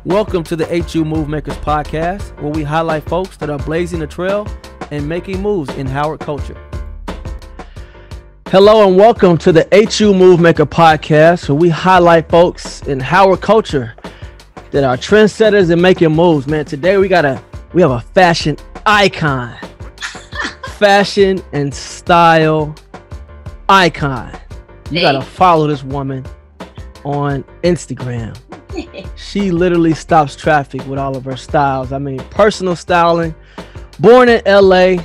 Welcome to the HU Move Makers podcast, where we highlight folks that are blazing the trail and making moves in Howard culture. Hello and welcome to the HU Move Maker podcast, where we highlight folks in Howard culture that are trendsetters and making moves. Man, today we have a fashion icon, fashion and style icon. You gotta follow this woman on Instagram. She literally stops traffic with all of her styles. I mean, personal styling, born in LA,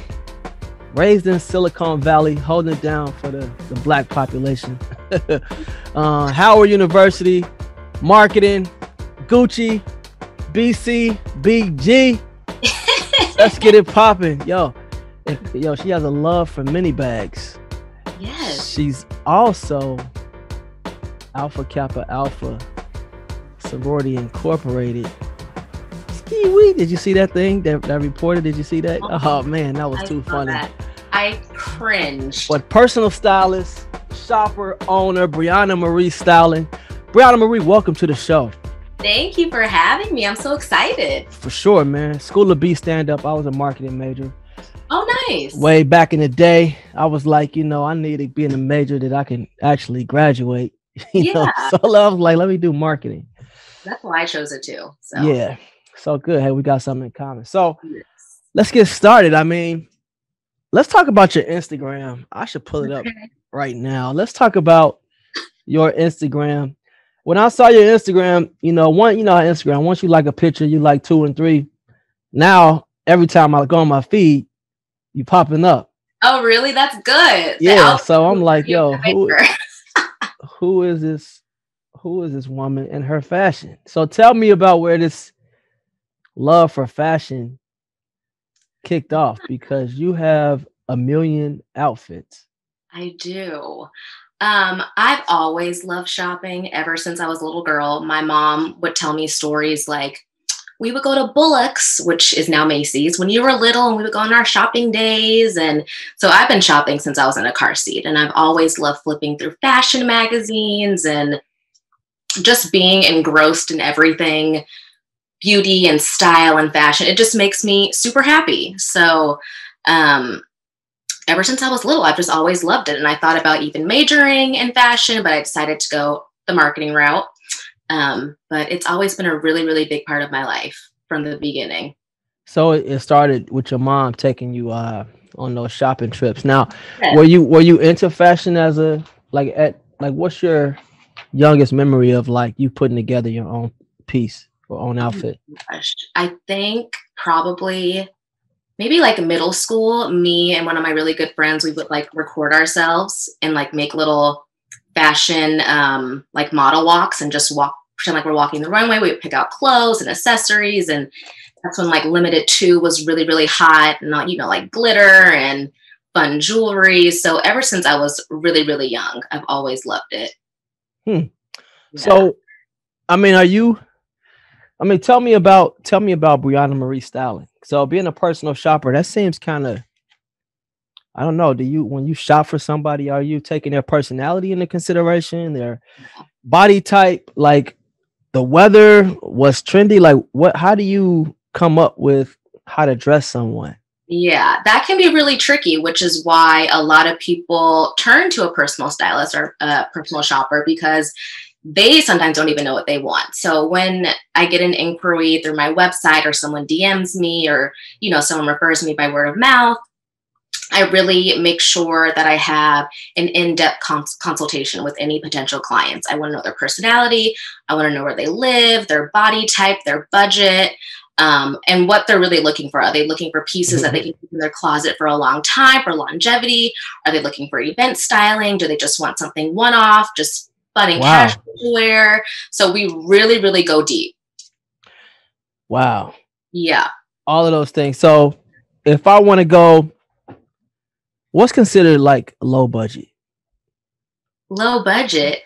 raised in Silicon Valley, holding it down for the black population. Howard University, marketing, Gucci, BC, BG. Let's get it popping. Yo, she has a love for mini bags. Yes. She's also Alpha Kappa Alpha Sorority Incorporated. Ski-wee. Did you see that thing that reported? Did you see that? Oh man, that was too funny. I cringed. But personal stylist, shopper, owner, Brianna Marie Styling. Brianna Marie, welcome to the show. Thank you for having me. I'm so excited. For sure, man. School of B stand-up. I was a marketing major. Oh, nice. Way back in the day, I was like, I need to be in a major that I can actually graduate. You know? So I was like, let me do marketing. That's why I chose it too. So yeah, so good. Hey, we got something in common. So let's get started. I mean, let's talk about your Instagram. I should pull it up right now. Let's talk about your Instagram. When I saw your Instagram, Instagram, once you like a picture, you like 2 and 3. Now, every time I go on my feed, you popping up. Oh, really? That's good. Yeah. So I'm like, yo, who is this? Who is this woman and her fashion? So tell me about where this love for fashion kicked off, because you have a million outfits. I do. I've always loved shopping ever since I was a little girl. My mom would tell me stories like, we would go to Bullock's, which is now Macy's, when you were little, and we would go on our shopping days. And so I've been shopping since I was in a car seat, and I've always loved flipping through fashion magazines and just being engrossed in everything, beauty and style and fashion. It just makes me super happy. So ever since I was little, I've just always loved it. And I thought about even majoring in fashion, but I decided to go the marketing route. But it's always been a really, really big part of my life from the beginning. So it started with your mom taking you on those shopping trips. Now, were you into fashion as what's your youngest memory of like you putting together your own piece or own outfit? I think probably maybe like middle school, me and one of my really good friends, we would like record ourselves and like make little fashion like model walks and just pretend like we're walking the runway. We would pick out clothes and accessories, and that's when like Limited 2 was really, really hot, and like glitter and fun jewelry. So ever since I was really, really young, I've always loved it. Yeah. So, tell me about Brianna Marie Styling. So being a personal shopper, that seems kind of, I don't know. When you shop for somebody, are you taking their personality into consideration, their body type, like the weather, what's trendy? Like how do you come up with how to dress someone? Yeah, that can be really tricky, which is why a lot of people turn to a personal stylist or a personal shopper, because they sometimes don't even know what they want. So when I get an inquiry through my website, or someone DMs me, or, someone refers me by word of mouth, I really make sure that I have an in-depth consultation with any potential clients. I want to know their personality. I want to know where they live, their body type, their budget, and what they're really looking for. Are they looking for pieces that they can keep in their closet for a long time, for longevity? Are they looking for event styling? Do they just want something one-off, just fun and casual to wear? So we really, really go deep. Wow. Yeah. All of those things. So if I want to go, what's considered like low budget? Low budget?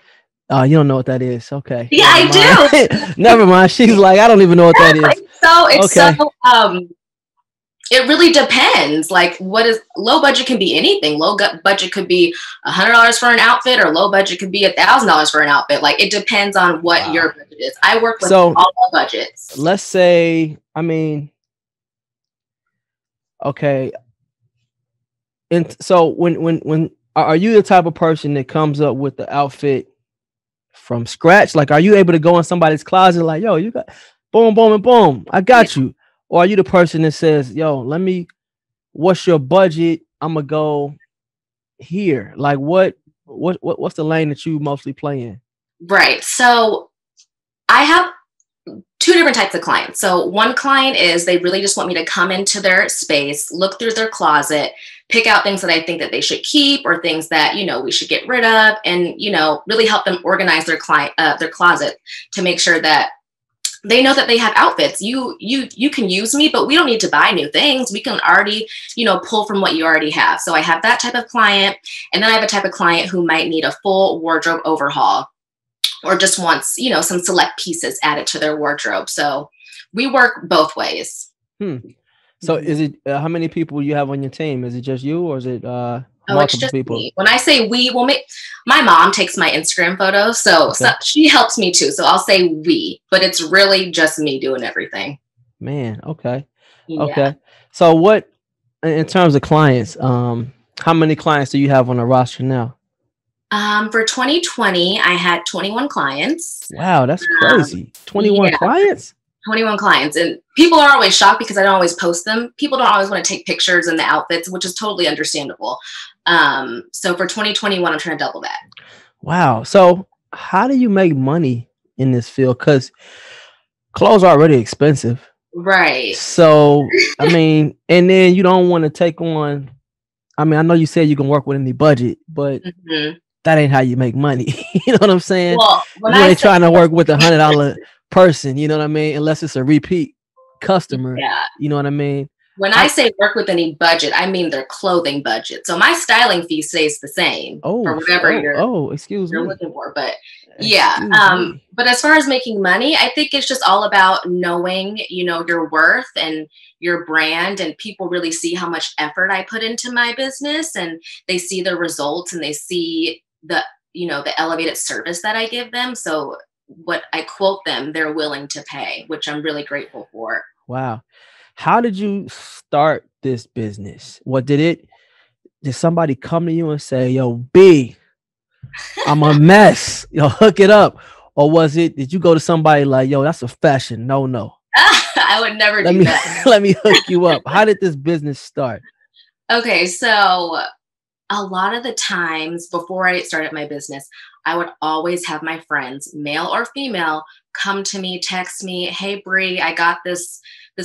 Oh, you don't know what that is. Okay. Yeah, I do. Never mind. She's like, I don't even know what that is. It really depends. Like, what is low budget can be anything. Budget could be $100 for an outfit, or low budget could be $1,000 for an outfit. Like, it depends on what your budget is. I work with all budgets. Let's say, okay. And so when are you the type of person that comes up with the outfit from scratch? Like, are you able to go in somebody's closet like, yo, you got boom, boom, and boom, I got you? Or are you the person that says, yo, what's your budget? I'm gonna go here. Like, what's the lane that you mostly play in? Right. So I have two different types of clients. So one client is they really just want me to come into their space, look through their closet, pick out things that I think that they should keep, or things that, we should get rid of, and, really help them organize their closet to make sure that they know that they have outfits. You can use me, but we don't need to buy new things. We can already, pull from what you already have. So I have that type of client. And then I have a type of client who might need a full wardrobe overhaul, or just wants, some select pieces added to their wardrobe. So we work both ways. So is it, how many people you have on your team? Is it just you, or is it it's just people? Me. When I say we, my mom takes my Instagram photos. So she helps me too. So I'll say we, but it's really just me doing everything. Man. Okay. Yeah. Okay. So what, in terms of clients, how many clients do you have on the roster now? For 2020, I had 21 clients. Wow, that's crazy. 21 clients? 21 clients. And people are always shocked because I don't always post them. People don't always want to take pictures in the outfits, which is totally understandable. So for 2021, I'm trying to double that. Wow. So how do you make money in this field? Because clothes are already expensive. Right. So, and then you don't want to take on, I know you said you can work with any budget, but that ain't how you make money. You know what I'm saying? Well, you ain't trying to work with $100 person, you know what I mean? Unless it's a repeat customer. Yeah. You know what I mean? When I say work with any budget, I mean their clothing budget. So my styling fee stays the same for whatever you're looking for. But but as far as making money, I think it's just all about knowing, your worth and your brand, and people really see how much effort I put into my business, and they see the results, and they see the elevated service that I give them. So what I quote them, they're willing to pay, which I'm really grateful for. Wow. How did you start this business? Did somebody come to you and say, yo, B, I'm a mess, yo, hook it up? Or did you go to somebody like, yo, that's a fashion, no? I would never do that. Let me hook you up. How did this business start? Okay, so a lot of the times before I started my business, I would always have my friends, male or female, come to me, text me, hey, Bree, I got this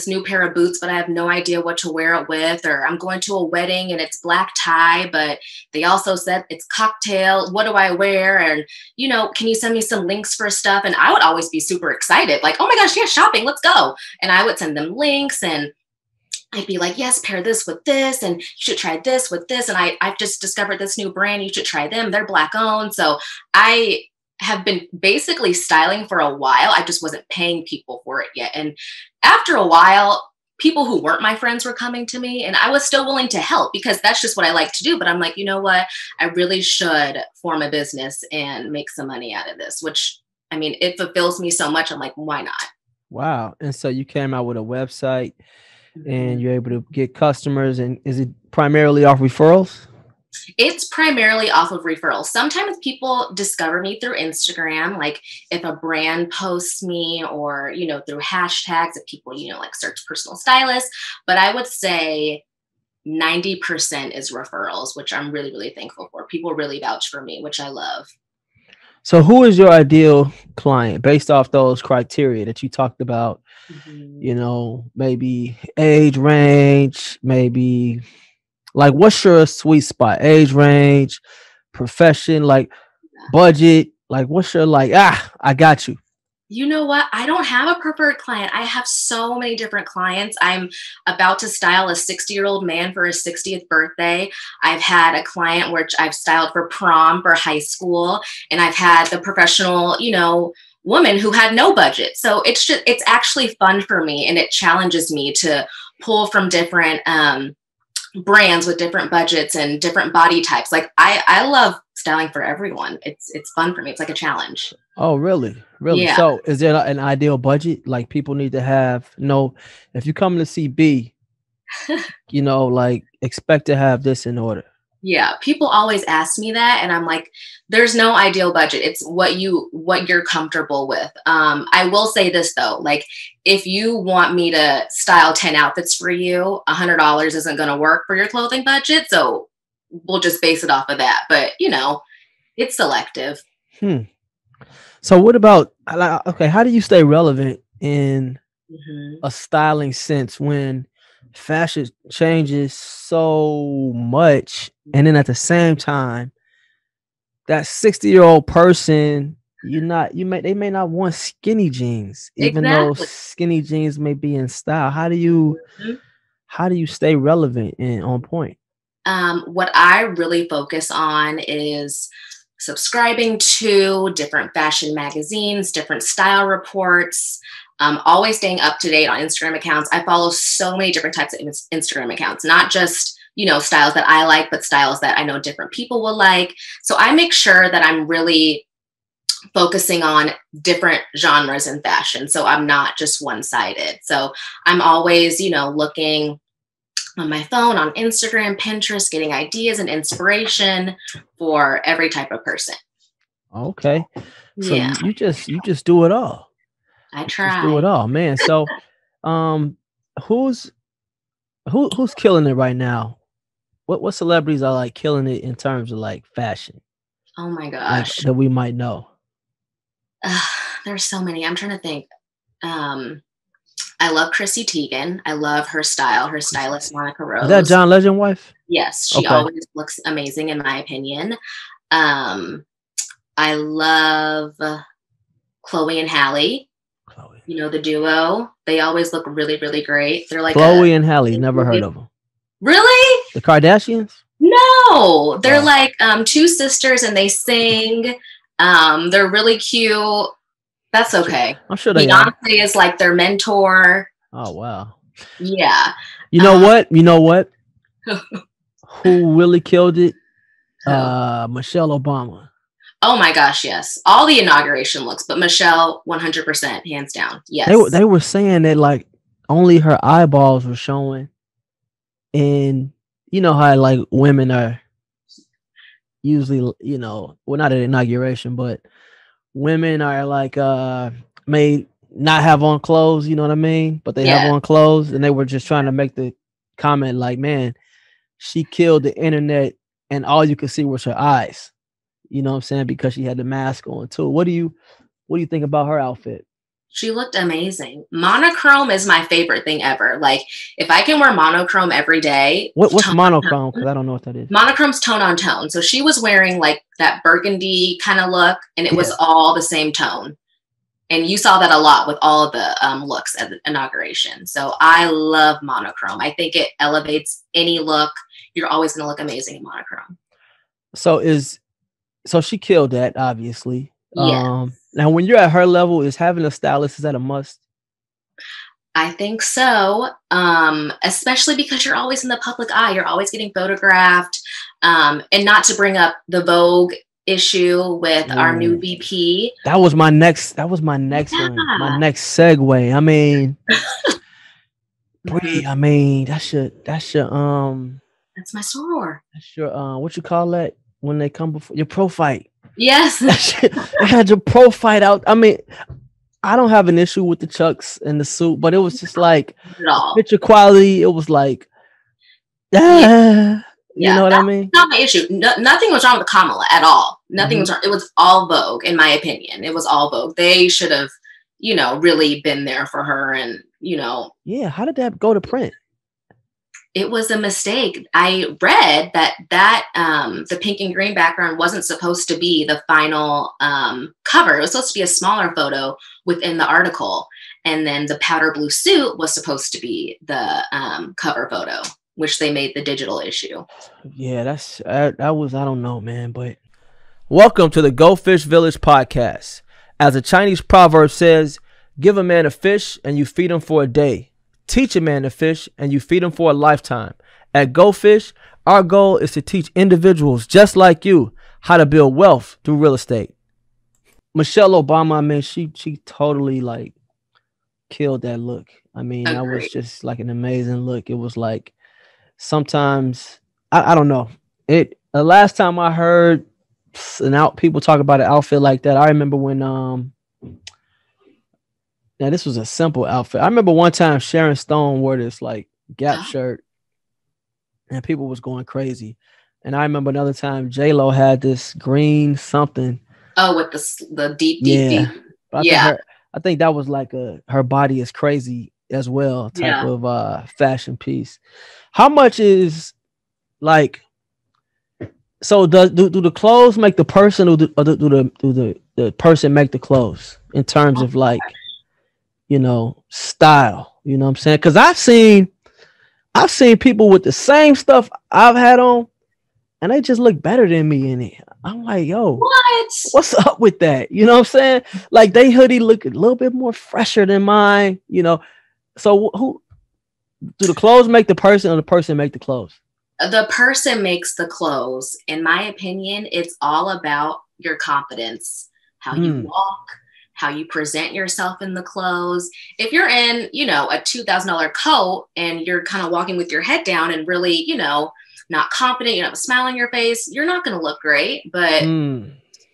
new pair of boots, but I have no idea what to wear it with, or I'm going to a wedding and it's black tie, but they also said it's cocktail. What do I wear? And, can you send me some links for stuff? And I would always be super excited. Like, oh my gosh, yeah, shopping, let's go. And I would send them links, and I'd be like, yes, pair this with this, and you should try this with this. And I've just discovered this new brand. You should try them. They're Black owned. So I have been basically styling for a while. I just wasn't paying people for it yet. And after a while, people who weren't my friends were coming to me, and I was still willing to help because that's just what I like to do. But I'm like, you know what? I really should form a business and make some money out of this, which, it fulfills me so much. I'm like, why not? Wow. And so you came out with a website and you're able to get customers. And is it primarily off referrals? It's primarily off of referrals. Sometimes people discover me through Instagram, like if a brand posts me, or, through hashtags that people, like search personal stylist. But I would say 90% is referrals, which I'm really, really thankful for. People really vouch for me, which I love. So who is your ideal client based off those criteria that you talked about? Maybe age range, maybe like, what's your sweet spot? Age range, profession, like budget, like what's your I got you. You know what? I don't have a preferred client. I have so many different clients. I'm about to style a 60-year-old man for his 60th birthday. I've had a client which I've styled for prom, for high school, and I've had the professional, woman who had no budget. So it's actually fun for me, and it challenges me to pull from different brands with different budgets and different body types. Like I love styling for everyone. It's fun for me. It's like a challenge. Oh, really? Really? Yeah. So is there an ideal budget? Like people need to have, if you come to see B, like expect to have this in order. Yeah. People always ask me that. And I'm like, there's no ideal budget. It's what you're comfortable with. I will say this though, like if you want me to style 10 outfits for you, $100 isn't going to work for your clothing budget. So we'll just base it off of that. But it's selective. So what about, okay, how do you stay relevant in a styling sense when fashion changes so much, and then at the same time, that 60-year-old person, they may not want skinny jeans, even though skinny jeans may be in style. How do you stay relevant and on point? What I really focus on is subscribing to different fashion magazines, different style reports, always staying up to date on Instagram accounts. I follow so many different types of Instagram accounts, not just, styles that I like, but styles that I know different people will like. So I make sure that I'm really focusing on different genres in fashion. So I'm not just one-sided. So I'm always, looking on my phone, on Instagram, Pinterest, getting ideas and inspiration for every type of person. Okay. So yeah. you just do it all. I try. Just do it all, man. So who's killing it right now? What celebrities are like killing it in terms of like fashion? Oh my gosh. Like, that we might know. There's so many. I'm trying to think. I love Chrissy Teigen. I love her style. Her stylist, Monica Rose. Is that John Legend wife? Yes. She always looks amazing in my opinion. I love Chloe and Halle. The duo. They always look really, really great. They're like Chloe and Halle. Never heard of them. Really? The Kardashians? No. They're like two sisters and they sing. They're really cute. That's okay. I'm sure they Beyonce is like their mentor. Oh, wow. Yeah. You know what? Who really killed it? Michelle Obama. Oh my gosh, yes. All the inauguration looks, but Michelle 100%, hands down. Yes. They were saying that like only her eyeballs were showing. And you know how like women are usually, well, not at inauguration, but women are like may not have on clothes, you know what I mean? But they have on clothes, and they were just trying to make the comment like, man, she killed the internet and all you could see was her eyes. You know what I'm saying? Because she had the mask on too. What do you think about her outfit? She looked amazing. Monochrome is my favorite thing ever. Like if I can wear monochrome every day. What's monochrome? Because I don't know what that is. Monochrome's tone on tone. So she was wearing like that burgundy kind of look, and it was all the same tone. And you saw that a lot with all of the looks at the inauguration. So I love monochrome. I think it elevates any look. You're always going to look amazing in monochrome. So she killed that, obviously. Yeah. Now, when you're at her level, is having a stylist, is that a must? I think so, especially because you're always in the public eye. You're always getting photographed. And not to bring up the Vogue issue with our new VP. That was my next one. My next segue. I mean, that's your that's my soror. That's your what you call that when they come before your pro fight. Yes. I had your pro fight out. I mean, I don't have an issue with the Chucks and the suit, but it was just like picture quality. It was like, you know what I mean? Not my issue. Nothing was wrong with Kamala at all. Nothing was wrong. It was all Vogue, in my opinion. It was all Vogue. They should have, really been there for her, and Yeah. How did that go to print? It was a mistake. I read that the pink and green background wasn't supposed to be the final cover. It was supposed to be a smaller photo within the article. And then the powder blue suit was supposed to be the cover photo, which they made the digital issue. Yeah, that was, I don't know, man. But welcome to the Go Fish Village podcast. As a Chinese proverb says, give a man a fish and you feed him for a day. teach a man to fish and you feed him for a lifetime. At Go Fish, our goal is to teach individuals just like you how to build wealth through real estate. Michelle Obama, I mean, she totally like killed that look. I mean, that was just like an amazing look. It was like sometimes I don't know. The last time I heard people talk about an outfit like that, I remember when now this was a simple outfit. I remember one time Sharon Stone wore this like Gap shirt and people was going crazy. And I remember another time J-Lo had this green something. Oh, with the deep. I think that was like her body is crazy as well type of fashion piece. How much is like, so do the clothes make the person, or do the person make the clothes in terms of like, you know, style? You know what I'm saying? Because I've seen people with the same stuff I've had on and they just look better than me in it. I'm like, yo, what's up with that? You know what I'm saying? Like they hoodie look a little bit more fresher than mine, you know. So who do the clothes make the person, or the person make the clothes? The person makes the clothes. In my opinion, it's all about your confidence, how you walk, how you present yourself in the clothes. If you're in, you know, a $2,000 coat and you're kind of walking with your head down and really, you know, not confident, you don't have a smile on your face, you're not going to look great. But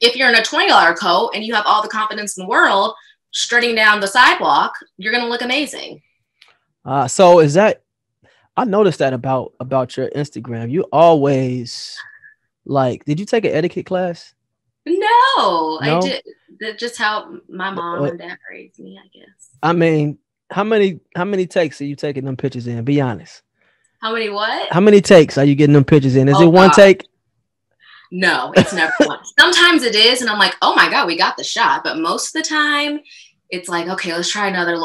if you're in a $20 coat and you have all the confidence in the world strutting down the sidewalk, you're going to look amazing. So is that, I noticed that about your Instagram. You always like, did you take an etiquette class? No? I did. That's just how my mom and dad raised me, I guess. I mean, how many takes are you taking them pictures in? Be honest. How many what? How many takes are you getting them pictures in? Is it one take? No, it's never one. Sometimes it is, and I'm like, oh my God, we got the shot. But most of the time, it's like, okay, let's try another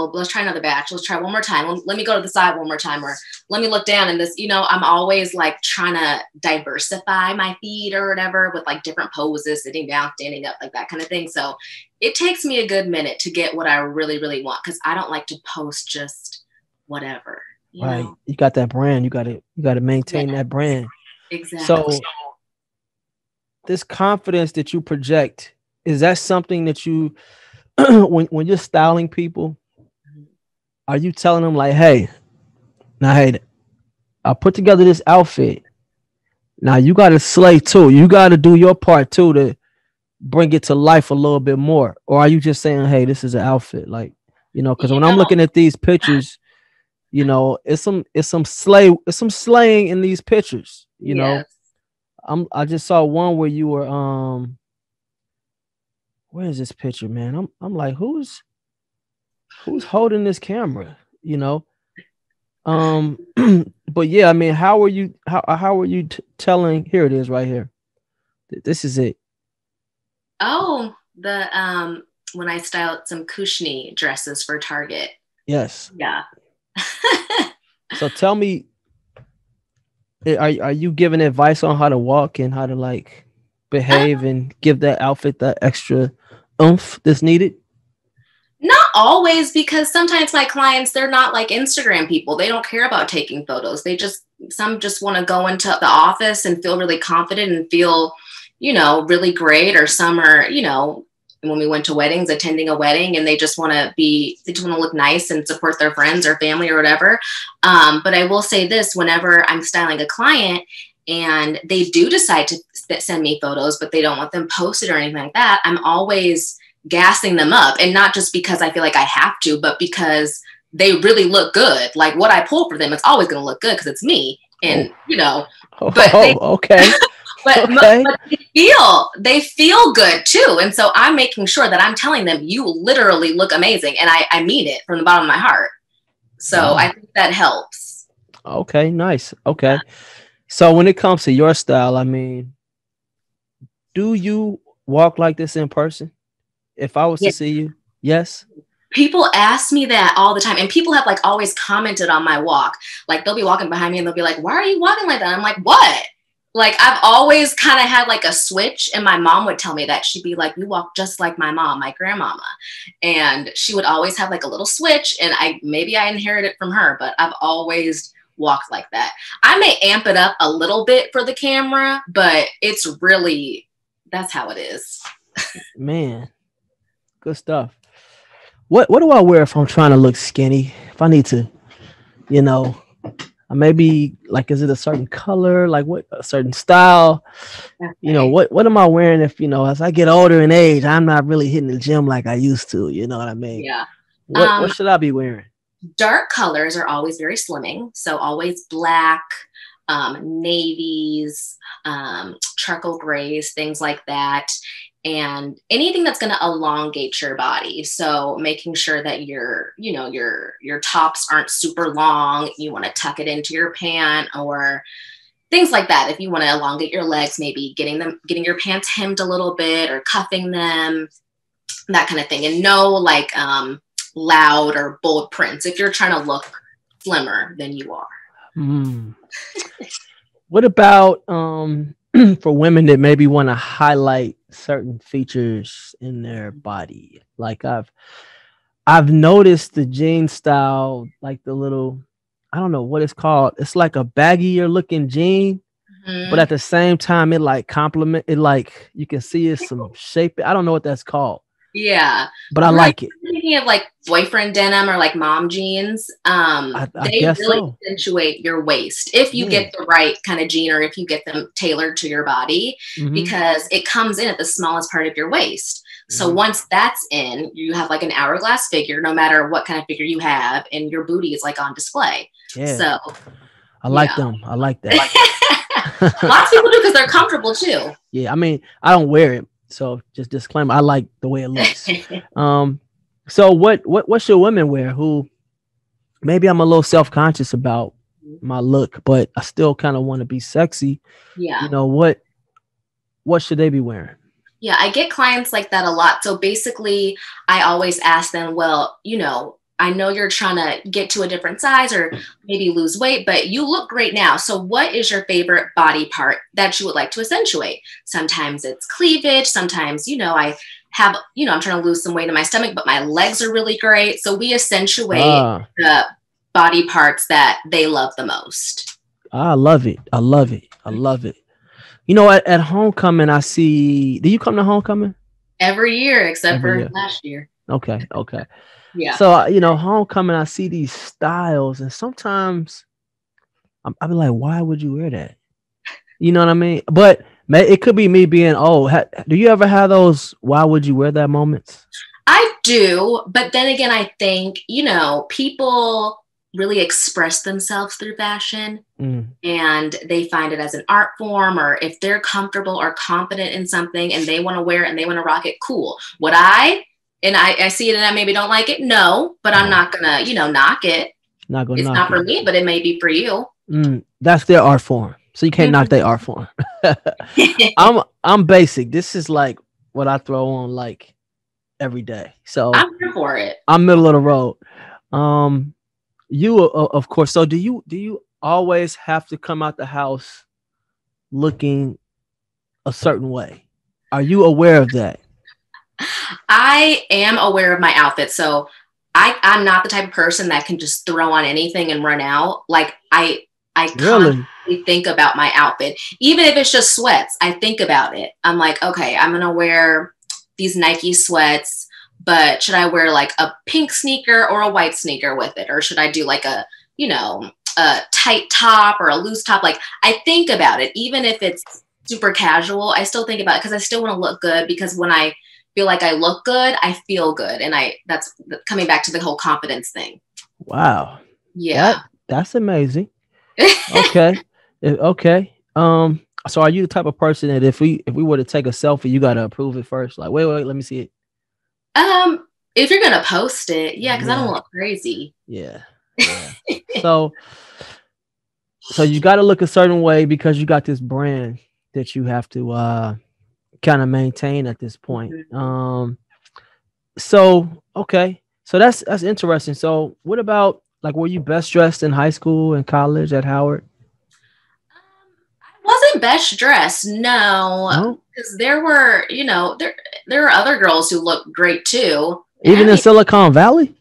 batch. Let's try one more time. Let me go to the side one more time, or let me look down in this. You know, I'm always like trying to diversify my feed or whatever with like different poses, sitting down, standing up, like that kind of thing. So it takes me a good minute to get what I really, really want, because I don't like to post just whatever. You know? You got that brand. You got to maintain that brand. Exactly. So this confidence that you project, is that something that you, when you're styling people, are you telling them like, hey, I'll put together this outfit. Now you got to slay too. You got to do your part too to bring it to life a little bit more. Or are you just saying, hey, this is an outfit? Like, you know, because when I'm looking at these pictures, you know, it's some slaying in these pictures, you know. I just saw one where you were where is this picture, man? I'm like, who's holding this camera, you know? But yeah, I mean, how are you telling? Here it is right here. This is it. Oh, the when I styled some Kushni dresses for Target. Yes. Yeah. So tell me, are you giving advice on how to walk and how to like behave and give that outfit that extra oomph that's needed? Not always, because sometimes my clients, they're not like Instagram people. They don't care about taking photos. Some just want to go into the office and feel really confident and feel, you know, really great. Or some are, you know, when we went to weddings, attending a wedding, and they just want to look nice and support their friends or family or whatever. But I will say this, whenever I'm styling a client and they do decide to send me photos, but they don't want them posted or anything like that, I'm always gassing them up. And not just because I feel like I have to, but because they really look good. Like what I pull for them, it's always going to look good because it's me. And, you know, okay. But they feel good too. And so I'm making sure that I'm telling them, you literally look amazing. And I mean it from the bottom of my heart. So I think that helps. Okay, nice. Okay. Yeah. So when it comes to your style, I mean, do you walk like this in person? If I was to see you, yes. People ask me that all the time, and people have like always commented on my walk. Like they'll be walking behind me and they'll be like, why are you walking like that? I'm like, what? Like I've always kind of had like a switch, and my mom would tell me that. She'd be like, you walk just like my mom, my grandmama. And she would always have like a little switch, and maybe I inherited it from her, but I've always walked like that. I may amp it up a little bit for the camera, but it's really, that's how it is. Man, good stuff. What do I wear if I'm trying to look skinny? If I need to, you know, maybe like, is it a certain color? Like what, a certain style? Okay. You know, what am I wearing if, you know, as I get older in age, I'm not really hitting the gym like I used to, you know what I mean? Yeah. What should I be wearing? Dark colors are always very slimming. So always black, navies, charcoal grays, things like that. And anything that's going to elongate your body. So making sure that your tops aren't super long. You want to tuck it into your pant or things like that. If you want to elongate your legs, maybe getting your pants hemmed a little bit or cuffing them, that kind of thing. And no like loud or bold prints. If you're trying to look slimmer than you are. What about for women that maybe want to highlight certain features in their body? Like I've noticed the jean style, like the little, I don't know what it's called. It's like a baggier looking jean, but at the same time, it like complement it. Like you can see it's some shape. I don't know what that's called. Yeah, but I like it. Thinking of like boyfriend denim or like mom jeans, I they guess really so. accentuate your waist if you get the right kind of jean or if you get them tailored to your body, because it comes in at the smallest part of your waist. So once that's in, you have like an hourglass figure, no matter what kind of figure you have, and your booty is like on display. Yeah. So I like them. I like that. Lots of people do because they're comfortable too. Yeah, I mean, I don't wear it. So just disclaimer, I like the way it looks. So what should women wear who maybe I'm a little self-conscious about my look, but I still kind of want to be sexy? Yeah. You know, what should they be wearing? Yeah, I get clients like that a lot. So basically, I always ask them, well, you know, I know you're trying to get to a different size or maybe lose weight, but you look great now. So what is your favorite body part that you would like to accentuate? Sometimes it's cleavage. Sometimes, you know, I'm trying to lose some weight in my stomach, but my legs are really great. So we accentuate the body parts that they love the most. I love it. I love it. I love it. You know, at homecoming, I see. Do you come to homecoming? Every year, except for last year. Okay. Yeah. So, you know, homecoming, I see these styles, and sometimes I'll be like, why would you wear that? You know what I mean? But it could be me being old. Do you ever have those why would you wear that moments? I do. But then again, I think, you know, people really express themselves through fashion and they find it as an art form, or if they're comfortable or confident in something and they want to wear it and they want to rock it, cool. Would I see it and I maybe don't like it? No, but I'm not gonna, you know, knock it. It's not for me, but it may be for you. That's their art form. So you can't knock their art form. I'm basic. This is like what I throw on like every day. So I'm here for it. I'm middle of the road. You of course. So do you always have to come out the house looking a certain way? Are you aware of that? I am aware of my outfit. So I'm not the type of person that can just throw on anything and run out. Like I really think about my outfit. Even if it's just sweats, I think about it. I'm like, okay, I'm going to wear these Nike sweats, but should I wear like a pink sneaker or a white sneaker with it? Or should I do like a tight top or a loose top? Like I think about it, even if it's super casual, I still think about it because I still want to look good, because when I feel like I look good, I feel good. And that's coming back to the whole confidence thing. Wow. Yeah. That's amazing. Okay. So are you the type of person that if we were to take a selfie, you got to approve it first? Like, wait, let me see it. If you're going to post it, yeah, because I don't look crazy. Yeah. So you got to look a certain way because you got this brand that you have to kind of maintain at this point. So that's interesting. So what about, like, were you best dressed in high school and college at Howard? I wasn't wasn't best dressed, no, because there were, there were other girls who looked great too. Even in Silicon Valley?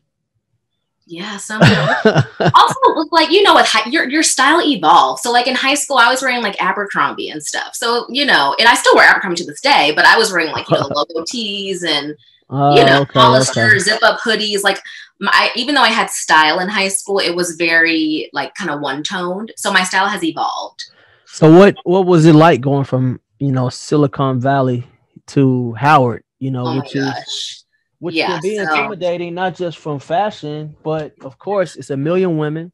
Yeah, some also look like, with your style evolved. So like in high school, I was wearing like Abercrombie and stuff. So, and I still wear Abercrombie to this day, but I was wearing like, logo tees and, Hollister zip up hoodies. Like even though I had style in high school, it was very like kind of one toned. So my style has evolved. So what was it like going from, Silicon Valley to Howard, which can be intimidating, not just from fashion, but of course it's a million women.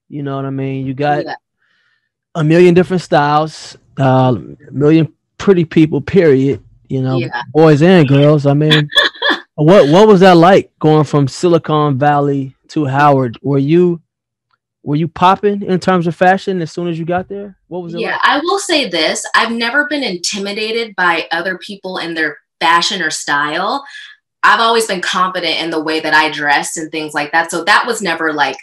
You know what I mean? You got a million different styles, a million pretty people, period. Boys and girls. I mean, what was that like going from Silicon Valley to Howard? Were you popping in terms of fashion as soon as you got there? What was it like? I will say this. I've never been intimidated by other people and their fashion or style. I've always been confident in the way that I dressed and things like that. So that was never like,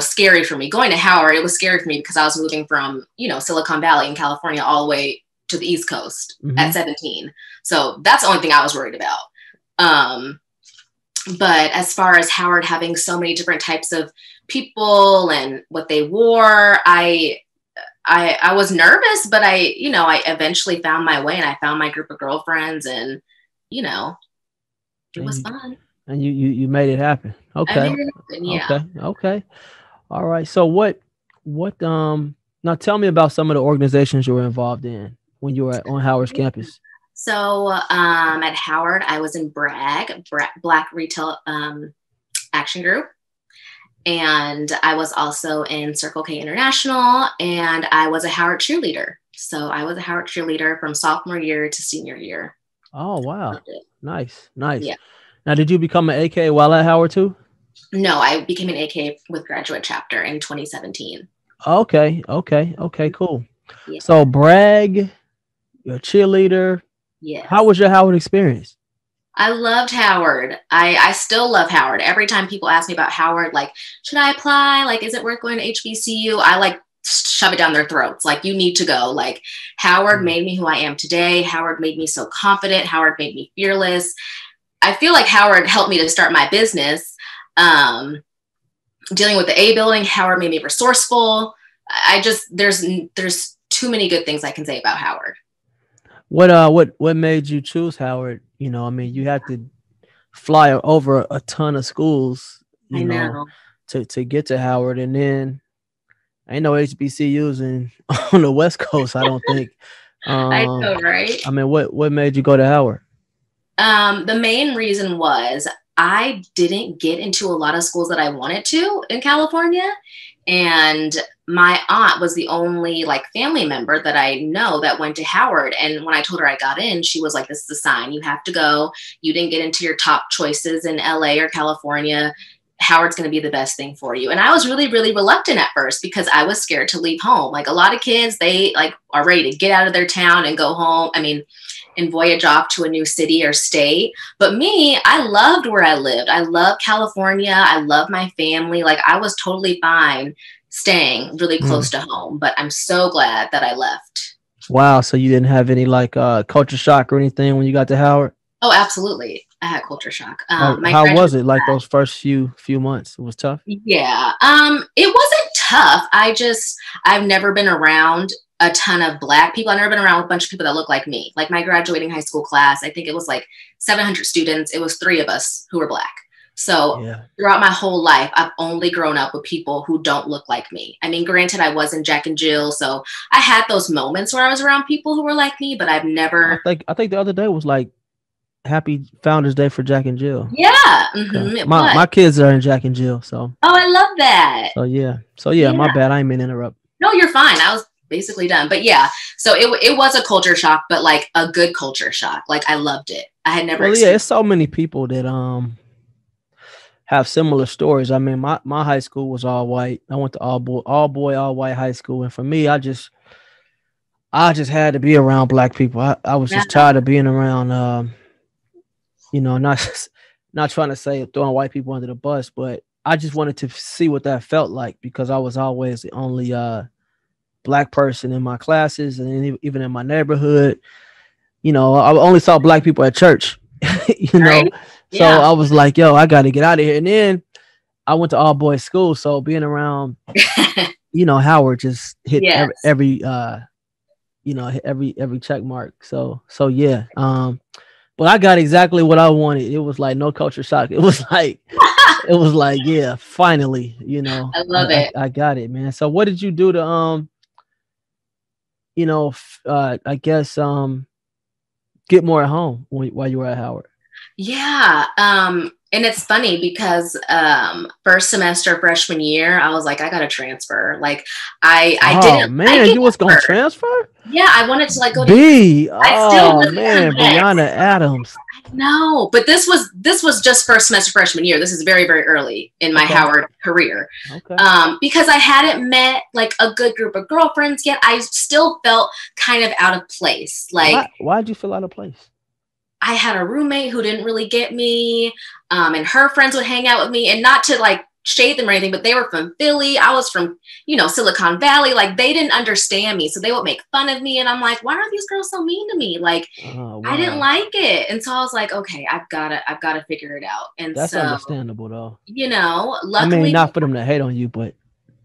scary for me. Going to Howard, it was scary for me because I was moving from, Silicon Valley in California all the way to the East Coast at 17. So that's the only thing I was worried about. But as far as Howard having so many different types of people and what they wore, I was nervous, but I eventually found my way and I found my group of girlfriends and, it was fun. And you made it happen. Okay. Okay. All right. So what now tell me about some of the organizations you were involved in when you were on Howard's campus. So at Howard, I was in BRAG, Black Retail Action Group. And I was also in Circle K International, and I was a Howard cheerleader. So I was a Howard cheerleader from sophomore year to senior year. Oh, wow. Nice. Yeah. Now, did you become an AK while at Howard too? No, I became an AK with graduate chapter in 2017. Okay, cool. Yeah. So BRAG, you're a cheerleader. Yeah. How was your Howard experience? I loved Howard. I still love Howard. Every time people ask me about Howard, like, should I apply? Like, is it worth going to HBCU? I like shove it down their throats. Like, you need to go. Like, Howard made me who I am today. Howard made me so confident. Howard made me fearless. I feel like Howard helped me to start my business. Dealing with the A building, Howard made me resourceful. There's too many good things I can say about Howard. What made you choose Howard? You had to fly over a ton of schools, you know, to get to Howard, and then ain't no HBCUs on the West Coast, I don't think. I know, right? I mean, what made you go to Howard? The main reason was I didn't get into a lot of schools that I wanted to in California. And my aunt was the only like family member that I know that went to Howard. And when I told her I got in, she was like, this is a sign. You have to go. You didn't get into your top choices in LA or California. Howard's going to be the best thing for you. And I was really, really reluctant at first because I was scared to leave home. Like a lot of kids, they like are ready to get out of their town and go home. And voyage off to a new city or state. But me, I loved where I lived. I love California. I love my family. Like I was totally fine staying really close to home, but I'm so glad that I left. Wow. So you didn't have any like culture shock or anything when you got to Howard? Oh, absolutely. I had culture shock. How was it like those first few months? It was tough? Yeah. It wasn't tough. I've never been around a ton of Black people. I've never been around a bunch of people that look like me. Like my graduating high school class, I think it was like 700 students. It was 3 of us who were Black. So throughout my whole life, I've only grown up with people who don't look like me. I mean, granted, I was in Jack and Jill, so I had those moments where I was around people who were like me, but I've never. I think the other day was like Happy Founders Day for Jack and Jill. Yeah. Mm-hmm. My kids are in Jack and Jill, so. Oh, I love that. So yeah, my bad. I ain't mean to interrupt. No, you're fine. I was basically done. But yeah, so it was a culture shock, but like a good culture shock. Like I loved it. I had never. Well, yeah, it's so many people that have similar stories. I mean, my high school was all white. I went to all white high school, and for me, I just had to be around Black people. I was just tired of being around. Not trying to say throwing white people under the bus, but I just wanted to see what that felt like because I was always the only black person in my classes and even in my neighborhood. You know, I only saw black people at church, you know. Right? So Yeah. I was like, yo, I got to get out of here. And then I went to all boys school. So being around, you know, Howard just hit Yes. every you know, hit every check mark. So yeah. But I got exactly what I wanted. It was like no culture shock. It was like yeah, finally, you know, I love it. I got it, man. So what did you do to you know, I guess get more at home while you were at Howard? Yeah. And it's funny because first semester freshman year, I was like, I gotta transfer. Like I didn't man, like you was gonna transfer? Yeah, I wanted to like go to B. I still Oh man, Brianna Adams. No, but this was just first semester freshman year. This is very, very early in my Howard career. Okay. Because I hadn't met like a good group of girlfriends yet. I still felt kind of out of place. Like why'd you feel out of place? I had a roommate who didn't really get me, and her friends would hang out with me, and not to like shade them or anything, but they were from Philly. I was from, you know, Silicon Valley. Like they didn't understand me. So they would make fun of me. And I'm like, why are these girls so mean to me? Like, wow. I didn't like it. And so I was like, okay, I've got to figure it out. And that's so, understandable though. You know, luckily. I mean, not for them to hate on you, but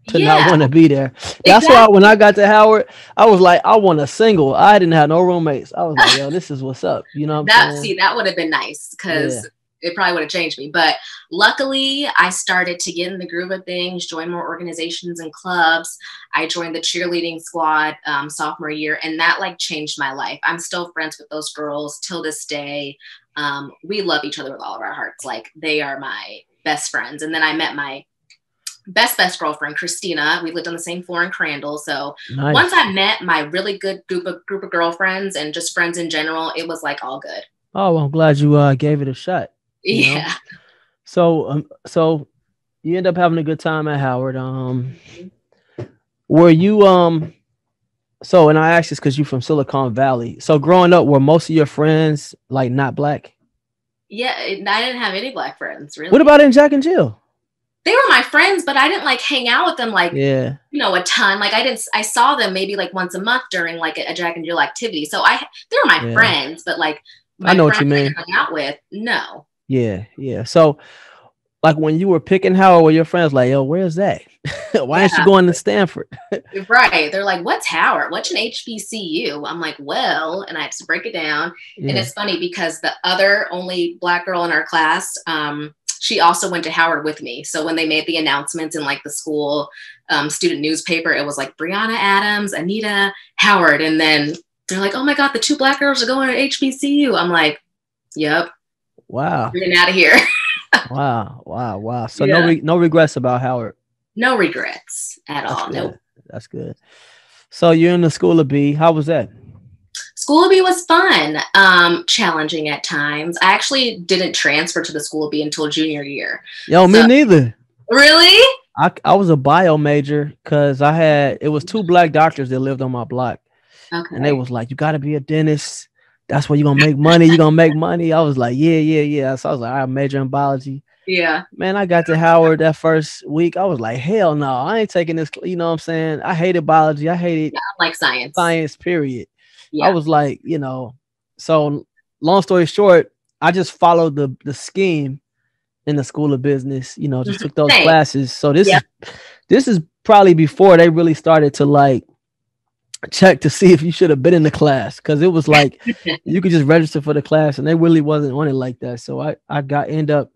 to yeah, not want to be there. That's exactly. why when I got to Howard, I was like, I want a single. I didn't have no roommates. I was like, yo, this is what's up. You know what I'm saying? See, that would have been nice because it probably would have changed me. But luckily, I started to get in the groove of things, join more organizations and clubs. I joined the cheerleading squad sophomore year, and that like changed my life. I'm still friends with those girls till this day. We love each other with all of our hearts. Like they are my best friends. And then I met my best girlfriend, Christina. We lived on the same floor in Crandall. So nice. Once I met my really good group of girlfriends and just friends in general, it was like all good. Oh, well, I'm glad you gave it a shot. Yeah. Know? So you end up having a good time at Howard. Were you so, and I asked this because you're from Silicon Valley. So growing up, were most of your friends like not black? Yeah, I didn't have any black friends, really. What about in Jack and Jill? They were my friends, but I didn't like hang out with them like, you know, a ton. Like I saw them maybe like once a month during like a Jack and Jill activity. So they were my friends, but like I know what you mean. I hung out with, no. Yeah. So like when you were picking Howard, were your friends like, yo, where's that? Why aren't you going to Stanford? Right. They're like, what's Howard? What's an HBCU? I'm like, well, and I had to break it down. And it's funny because the other only black girl in our class, she also went to Howard with me. So when they made the announcements in like the school student newspaper, it was like Brianna Adams, Anita, Howard. And then they're like, oh my God, the two black girls are going to HBCU. I'm like, yep. Wow. Getting out of here. Wow. So no regrets about Howard. No regrets at all. No. That's good. So you're in the School of B. How was that? School of B was fun, challenging at times. I actually didn't transfer to the School of B until junior year. Yo, me neither. Really? I was a bio major because it was two black doctors that lived on my block. Okay. And they was like, you got to be a dentist. That's where you're going to make money. You're going to make money. I was like, yeah. So I was like, I major in biology. Yeah. Man, I got to Howard that first week. I was like, hell no, I ain't taking this. You know what I'm saying? I hated biology. I hated like science. Science, period. Yeah. I was like, you know, so long story short, I just followed the scheme in the School of Business, you know, just took those classes. So this is probably before they really started to like check to see if you should have been in the class, because it was like you could just register for the class and they really wasn't on it like that. So I end up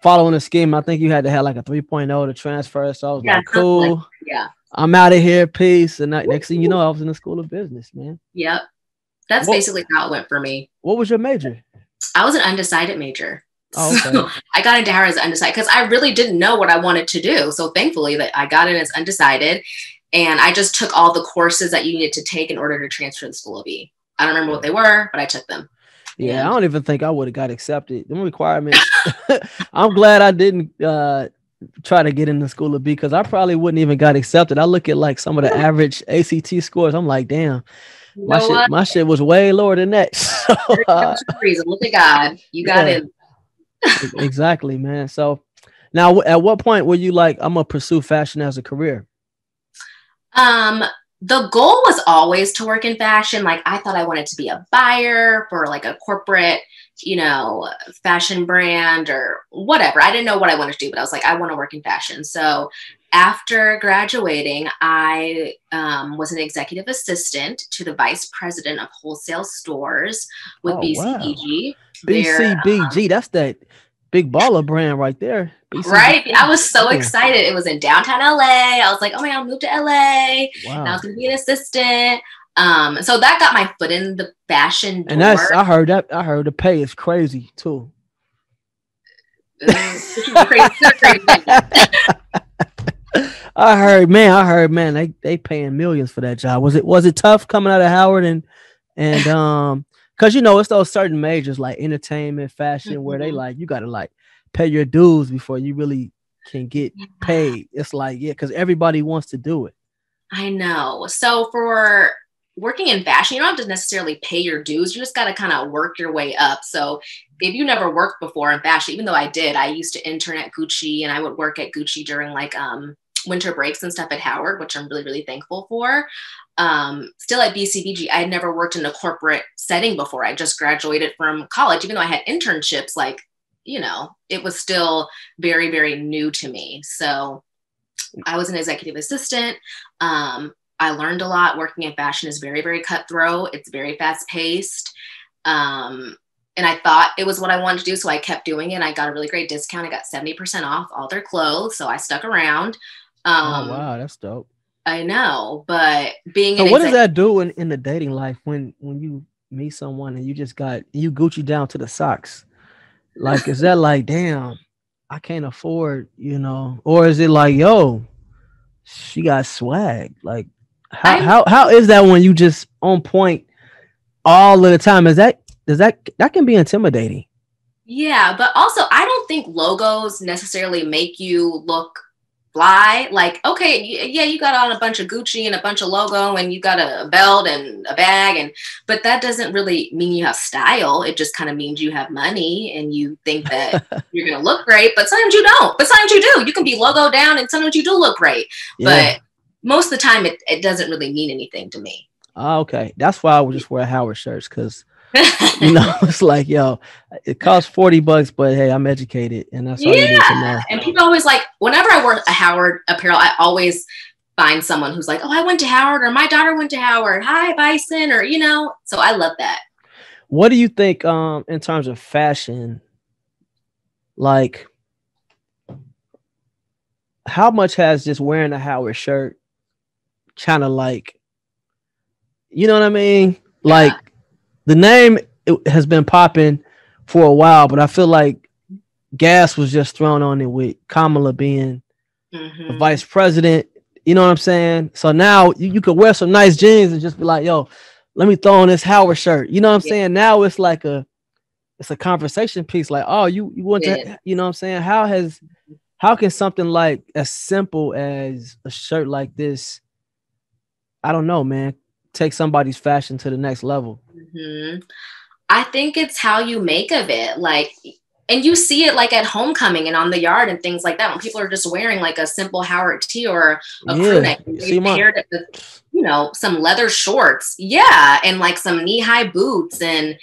following the scheme. I think you had to have like a 3.0 to transfer. So I was like, cool. I'm out of here. Peace. And next thing you know, I was in the School of Business, man. Yep. That's basically how it went for me. What was your major? I was an undecided major. Oh, okay. So I got into Howard as undecided because I really didn't know what I wanted to do. So thankfully that I got in as undecided. And I just took all the courses that you needed to take in order to transfer to the School of B. I don't remember what they were, but I took them. Yeah, I don't even think I would have got accepted. Them requirements. I'm glad I didn't try to get in the School of B, because I probably wouldn't even got accepted. I look at like some of the average ACT scores. I'm like, damn, my shit was way lower than that. So, look at God, you got it. Exactly, man. So now, at what point were you like, I'm gonna pursue fashion as a career? The goal was always to work in fashion. Like I thought I wanted to be a buyer for like a corporate, fashion brand or whatever. I didn't know what I wanted to do, but I was like, I want to work in fashion. So after graduating, I was an executive assistant to the vice president of wholesale stores with BCBG. Wow. BCBG, that's that big baller brand right there. BCBG. Right. I was so excited. It was in downtown LA. I was like, oh my God, I'll move to LA. Wow. And I was going to be an assistant. So that got my foot in the fashion door. And I heard the pay is crazy too. I heard, man, they paying millions for that job. Was it tough coming out of Howard and because it's those certain majors like entertainment, fashion, where they like you gotta like pay your dues before you really can get paid. It's like, because everybody wants to do it. I know. So for working in fashion, you don't have to necessarily pay your dues. You just got to kind of work your way up. So if you never worked before in fashion, even though I did, I used to intern at Gucci and I would work at Gucci during like winter breaks and stuff at Howard, which I'm really, really thankful for. Still at BCBG, I had never worked in a corporate setting before. I just graduated from college, even though I had internships, like, it was still very, very new to me. So I was an executive assistant. I learned a lot. Working in fashion is very, very cutthroat. It's very fast paced. And I thought it was what I wanted to do. So I kept doing it. I got a really great discount. I got 70% off all their clothes. So I stuck around. Oh, wow. That's dope. I know. But being so what does that do in the dating life when you meet someone and you Gucci down to the socks? Like, is that like, damn, I can't afford, or is it like, yo, she got swag? Like, how is that when you just on point all of the time? That can be intimidating. Yeah, but also I don't think logos necessarily make you look fly. Like, okay, yeah, you got on a bunch of Gucci and a bunch of logo and you got a belt and a bag, but that doesn't really mean you have style. It just kind of means you have money and you think that you're gonna look great, but sometimes you don't. But sometimes you do. You can be logo down and sometimes you do look great. Yeah. But most of the time it doesn't really mean anything to me. Okay. That's why I would just wear Howard shirts, because it's like, yo, it costs $40, but hey, I'm educated, and that's all you need to know. And people always like, whenever I wear a Howard apparel, I always find someone who's like, oh, I went to Howard, or my daughter went to Howard. Hi, Bison, or so I love that. What do you think in terms of fashion? Like, how much has just wearing a Howard shirt kind of like, you know what I mean? Yeah. Like, the name has been popping for a while, but I feel like gas was just thrown on it with Kamala being the vice president. You know what I'm saying? So now you could wear some nice jeans and just be like, yo, let me throw on this Howard shirt. You know what I'm saying? Now it's like it's a conversation piece. Like, oh, you want to, you know what I'm saying? How can something like as simple as a shirt like this, I don't know, man, take somebody's fashion to the next level? I think it's how you make of it. Like, and you see it like at homecoming and on the yard and things like that, when people are just wearing like a simple Howard tee or a crew neck, they paired it with, some leather shorts. Yeah. And like some knee-high boots. And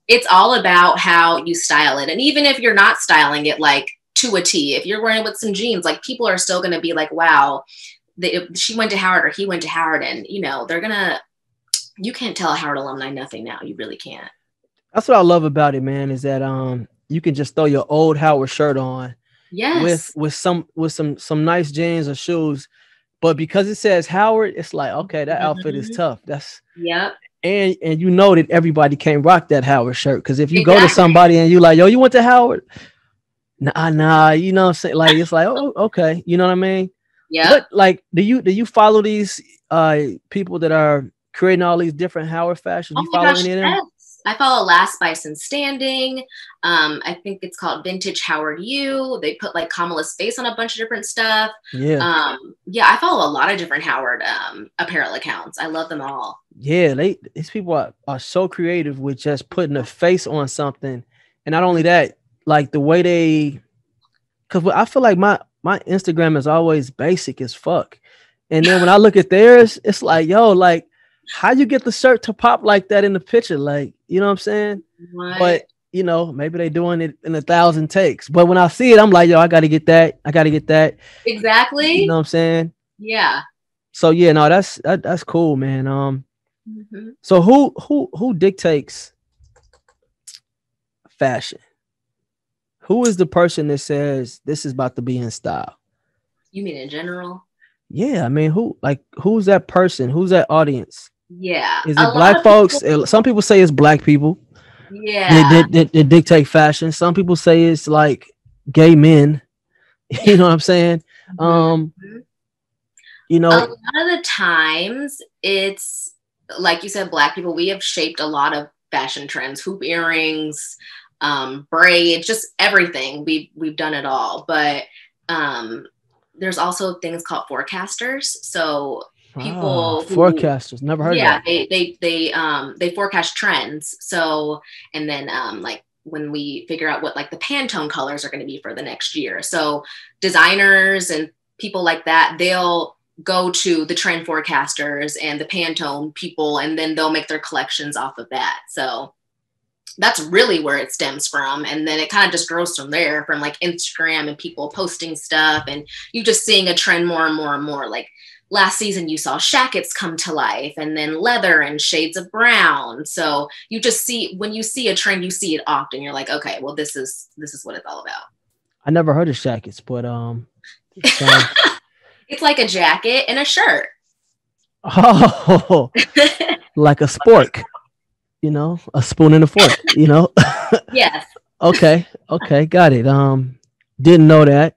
it's all about how you style it. And even if you're not styling it like to a T, if you're wearing it with some jeans, like people are still going to be like, wow, she went to Howard or he went to Howard. And, you can't tell a Howard alumni nothing now. You really can't. That's what I love about it, man, is that you can just throw your old Howard shirt on, with some nice jeans or shoes, but because it says Howard, it's like, okay, that outfit is tough. That's and you know that everybody can't rock that Howard shirt, because if you go to somebody and you like, yo, you went to Howard? Nah, you know what I'm saying? Like, it's like, oh, okay, you know what I mean? Yeah. But like, do you follow these people that are creating all these different Howard fashions? You follow any of them? Yes. I follow Last Bison Standing. I think it's called Vintage Howard U. They put like Kamala's face on a bunch of different stuff. Yeah. I follow a lot of different Howard apparel accounts. I love them all. Yeah, these people are so creative with just putting a face on something. And not only that, like the way because I feel like my Instagram is always basic as fuck. And then when I look at theirs, it's like, yo, like, how you get the shirt to pop like that in the picture? Like, you know what I'm saying? What? But, you know, maybe they doing it in 1,000 takes. But when I see it, I'm like, yo, I got to get that. I got to get that. Exactly. You know what I'm saying? Yeah. So, yeah, no, that's cool, man. So who dictates fashion? Who is the person that says this is about to be in style? You mean in general? Yeah, I mean, who's that person? Who's that audience? Yeah. Is it black folks? Some people say it's black people. Yeah. They dictate fashion. Some people say it's like gay men. You know what I'm saying? You know, a lot of the times it's like you said, black people, we have shaped a lot of fashion trends, hoop earrings, braids, just everything. We've done it all. But there's also things called forecasters. So people forecasters, never heard of that. They forecast trends. So, and then like when we figure out what like the Pantone colors are going to be for the next year. So designers and people like that, they'll go to the trend forecasters and the Pantone people, and then they'll make their collections off of that. So that's really where it stems from. And then it kind of just grows from there, from like Instagram and people posting stuff, and you just seeing a trend more and more and more. Like last season, you saw shackets come to life, and then leather and shades of brown. So you just see, when you see a trend, you see it often. You're like, okay, well, this is what it's all about. I never heard of shackets, but it's like a jacket and a shirt. Oh, like a spork. You know, a spoon and a fork, you know? Yes. Okay, got it. Didn't know that.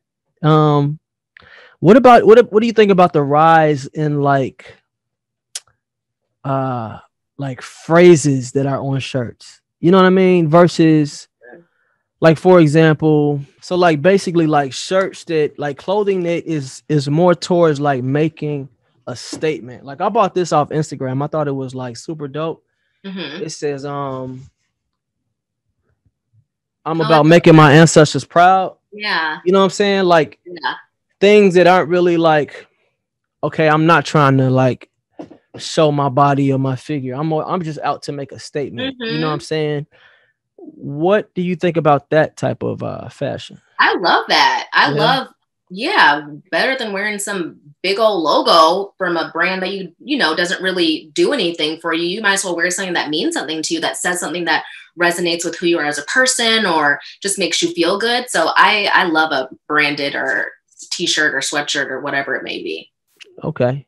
What do you think about the rise in like phrases that are on shirts? You know what I mean? Versus like, for example, so like basically like shirts that like clothing that is more towards like making a statement. Like I bought this off Instagram. I thought it was like super dope. Mm-hmm. It says, I'm about making my ancestors proud. Yeah. You know what I'm saying? Like things that aren't really like, okay, I'm not trying to like show my body or my figure. I'm just out to make a statement. Mm-hmm. You know what I'm saying? What do you think about that type of fashion? I love that. I love better than wearing some big old logo from a brand that you know doesn't really do anything for you. You might as well wear something that means something to you, that says something that resonates with who you are as a person, or just makes you feel good. So I love a branded or t-shirt or sweatshirt or whatever it may be. Okay.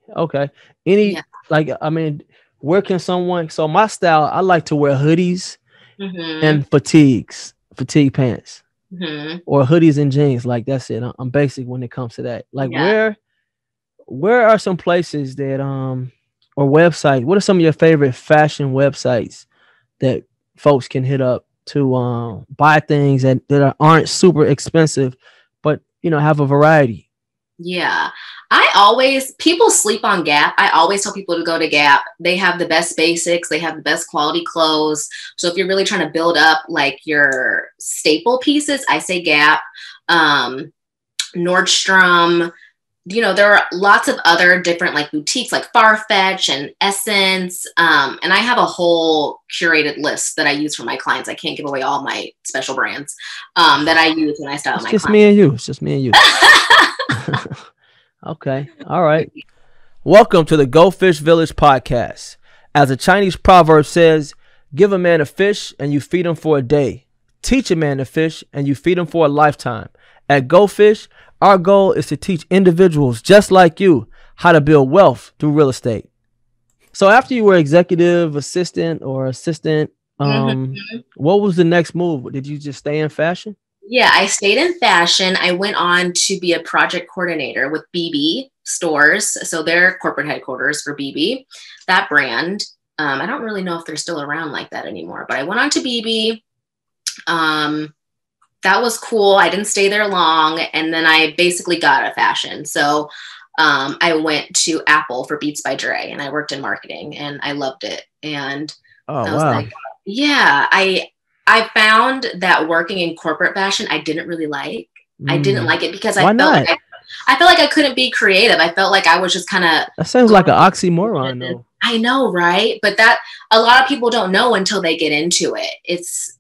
Like, I mean, where can someone, so my style, I like to wear hoodies and fatigue pants. Mm-hmm. Or hoodies and jeans. Like that's it. I'm basic when it comes to that. Like where are some places that or websites? What are some of your favorite fashion websites that folks can hit up to buy things that aren't super expensive, but you know have a variety? Yeah. People sleep on Gap. I always tell people to go to Gap. They have the best basics. They have the best quality clothes. So if you're really trying to build up like your staple pieces, I say Gap, Nordstrom. You know, there are lots of other different like boutiques like Farfetch and Essence. And I have a whole curated list that I use for my clients. I can't give away all my special brands that I use when I style my clients. It's just me and you. Okay. All right. Welcome to the Go Fish Village podcast. As a Chinese proverb says, give a man a fish and you feed him for a day. Teach a man to fish and you feed him for a lifetime. At Go Fish, our goal is to teach individuals just like you how to build wealth through real estate. So after you were executive assistant, what was the next move? Did you just stay in fashion? Yeah, I stayed in fashion. I went on to be a project coordinator with BB Stores. So they're corporate headquarters for BB, that brand. I don't really know if they're still around like that anymore, but I went on to BB. That was cool. I didn't stay there long. And then I basically got out of fashion. So I went to Apple for Beats by Dre, and I worked in marketing, and I loved it. And I was like, I found that working in corporate fashion, I didn't really like. I didn't like it because I felt like I felt like I couldn't be creative. I felt like I was just kind of. That sounds like an oxymoron, though. I know, right? But that a lot of people don't know until they get into it. It's